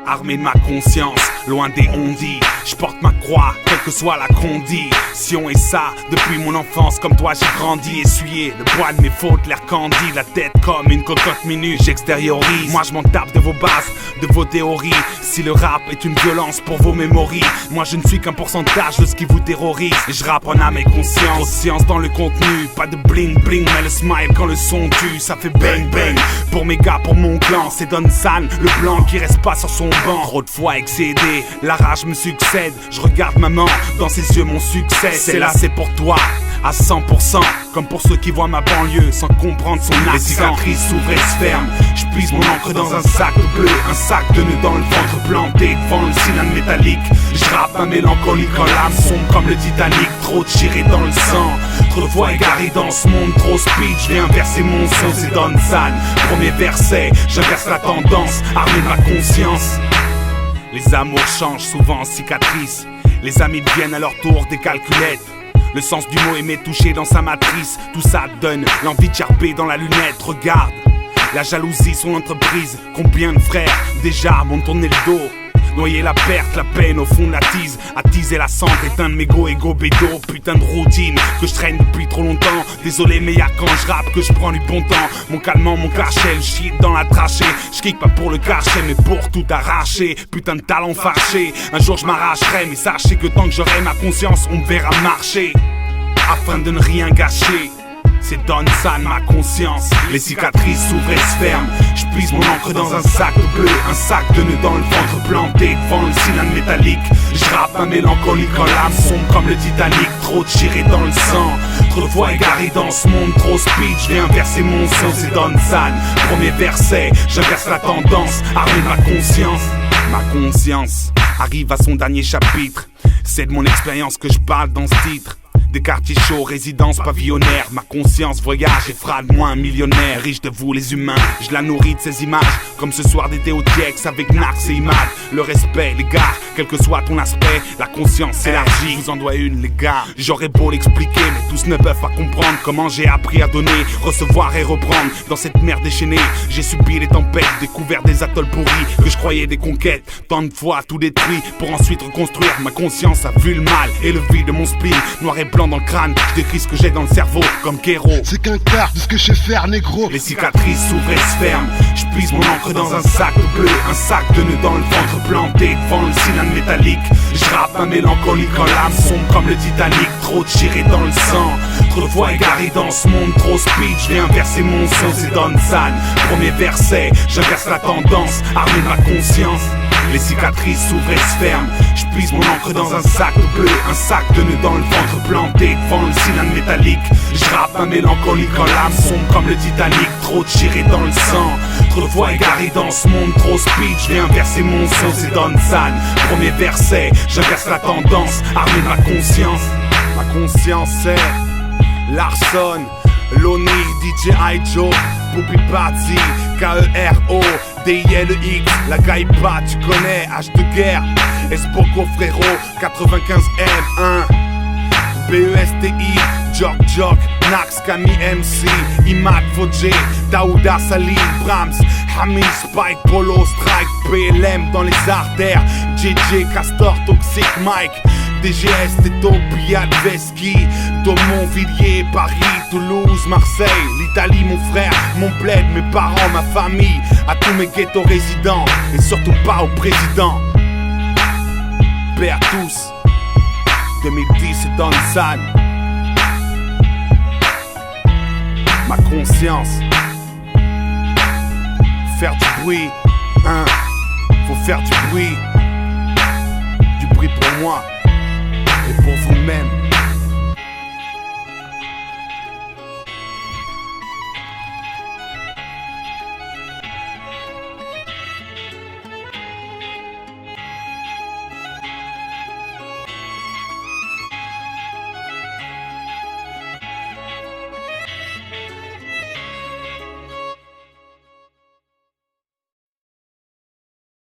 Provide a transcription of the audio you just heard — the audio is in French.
armé de ma conscience, loin des on-dit. J'porte ma croix, quelle que soit la condition. Et ça, depuis mon enfance, comme toi j'ai grandi. Essuyé le poids de mes fautes, l'air candide, la tête comme une cocotte minute. J'extériorise, moi je m'en tape de vos bases, de vos théories. Si le rap est une violence pour vos mémories, moi je ne suis qu'un pourcentage de ce qui vous terrorise. Et je rappe en âme et conscience, trop de science dans le contenu. Pas de bling bling, mais le smile quand le son tue. Ça fait bang bang, pour mes gars, pour mon clan. C'est Don San, le blanc qui reste pas sur son banc. Trop de fois excédé, la rage me succède. Je regarde maman, dans ses yeux mon succès. C'est là, c'est pour toi, à 100%. Comme pour ceux qui voient ma banlieue sans comprendre son accent. Les cicatrices s'ouvrent et se ferment. Je puise mon encre dans un sac de bleu, un sac de nœuds dans le ventre planté devant le cylindre métallique. Je rappe un mélancolique quand l'âme sombre comme le Titanic. Trop de chiré dans le sang, trop de voix égarées dans ce monde. Trop speed, je viens inverser mon son, c'est Don San. Premier verset, j'inverse la tendance, armé de ma conscience. Les amours changent souvent en cicatrices. Les amis deviennent à leur tour des calculettes. Le sens du mot aimé touché dans sa matrice. Tout ça donne l'envie de charper dans la lunette. Regarde, la jalousie, son entreprise. Combien de frères déjà m'ont tourné le dos. Noyer la perte, la peine au fond de la tise. Attiser la cendre, éteindre mes go bédo. Putain de routine que je traîne depuis trop longtemps. Désolé mais y'a quand je rappe que je prends du bon temps. Mon calmant, mon cachet, le shit dans la trachée. Je kick pas pour le cachet mais pour tout arracher. Putain de talent fâché. Un jour je m'arracherai mais sachez que tant que j'aurai ma conscience on me verra marcher. Afin de ne rien gâcher, c'est Don San, ma conscience. Les cicatrices s'ouvrent et se ferment. Je puise mon encre dans un sac de bleu, un sac de nœuds dans le ventre planté devant le cylindre métallique. Je rappe un mélancolique quand l'âme sombre comme le Titanic. Trop de chiré dans le sang, trop de voix égarées dans ce monde. Trop speed, je viens inverser mon son, c'est Don San. Premier verset, j'inverse la tendance, armé de ma conscience. Ma conscience arrive à son dernier chapitre. C'est de mon expérience que je parle dans ce titre. Des quartiers chauds, résidences pavillonnaires. Ma conscience voyage et fera de moi un millionnaire. Riche de vous les humains, je la nourris de ces images. Comme ce soir d'été au Tiex avec Nax et Imad. Le respect les gars, quel que soit ton aspect. La conscience élargie, je vous en dois une les gars. J'aurais beau l'expliquer mais tous ne peuvent pas comprendre. Comment j'ai appris à donner, recevoir et reprendre. Dans cette mer déchaînée, j'ai subi les tempêtes. Découvert des atolls pourris, que je croyais des conquêtes. Tant de fois tout détruit, pour ensuite reconstruire. Ma conscience a vu le mal et le vide de mon spleen. Noir et blanc dans le crâne, je décris ce que j'ai dans le cerveau comme Kéro. C'est qu'un quart de ce que je sais faire, négro. Les cicatrices s'ouvrent et se ferment. Je puise mon encre dans un sac de bleu, un sac de nœuds dans le ventre planté devant le cylindre métallique. Je rappe un mélancolique quand l'âme sombre comme le Titanic. Trop de chiré dans le sang, trop de voix égarées dans ce monde. Trop speed, je viens inverser mon son, c'est Don San. Premier verset, j'inverse la tendance, armé de ma conscience. Les cicatrices s'ouvrent et se ferment. Je puise mon encre dans un sac de bleu, un sac de nœuds dans le ventre planté devant le cylindre métallique. Je rappe un mélancolique quand l'âme sombre comme le Titanic. Trop de chiré dans le sang, trop de voix égarées dans ce monde. Trop speed, je viens inverser mon son, c'est Don San. Premier verset, j'inverse la tendance, armé de ma conscience. Ma conscience c'est Larson, Lonnie, DJ Ijo, Bobby Pazzi, K-E-R-O, D-I-L-X, la Gaïpa, tu connais, H de guerre, Espoco frérot, 95M1, B-E-S-T-I, Jock, Nax, Camille MC, Imad Fodje, Daouda Salim, Brahms, Hamid, Spike, Polo, Strike, PLM dans les artères, JJ, Castor, Toxic, Mike, DGS, Teto, Biad, Veski, Daumont-Villiers, Paris, Toulouse, Marseille, l'Italie, mon frère, mon bled, mes parents, ma famille, à tous mes ghettos résidents, et surtout pas au président. Paix à tous, 2010 c'est Don San. Ma conscience, faire du bruit, hein, faut faire du bruit pour moi et pour vous-même.